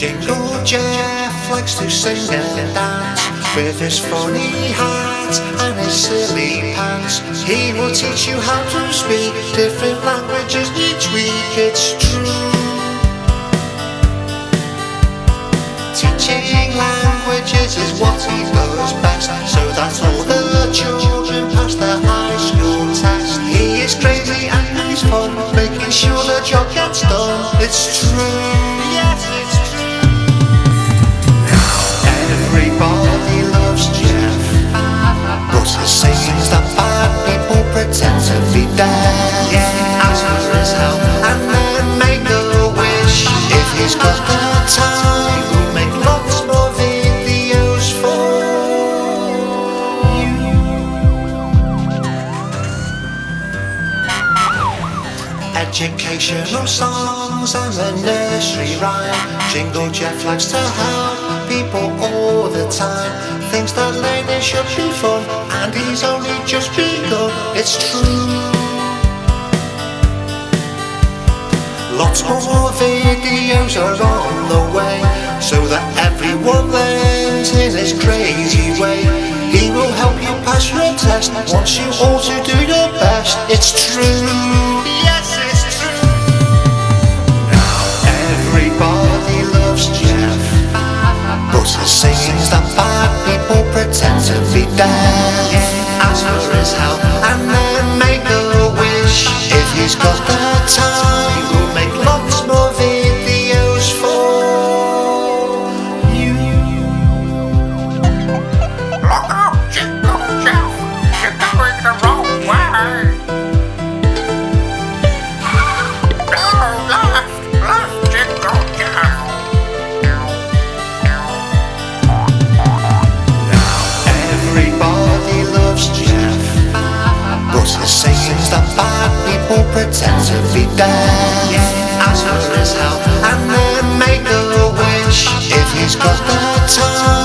Jingle Jeff likes to sing and dance with his funny hat and his silly pants. He will teach you how to speak different languages each week, it's true. Teaching languages is what he does best, so that all the children pass the high school test. He is crazy and he's fun, making sure the job gets done. It's true, yes it's true. Everybody loves Jeff, but his singing's that bad people pretend to be deaf. Ask for his help and then make a wish. If he's got the time, we'll make lots more videos for you. Educational songs and the nursery rhyme. Jingle Jeff likes to help people all the time. Thinks that learning should be fun, and he's only just begun, it's true. Lots more videos are on the way, so that everyone learns in his crazy way. He will help you pass your test, wants you all to do your best. It's true, yes it's true. Everybody loves Jeff, but his singing's that bad people pretend to be deaf. Ask for his help and then make a wish. If he's got the time, we'll make lots more videos for you. Look out, Jingle Jeff, you're going the wrong way. No, left, Jingle Jeff. Everybody loves Jeff, but his singing's that bad people pretend to be deaf. Ask for his help and then make a wish. If he's got the time,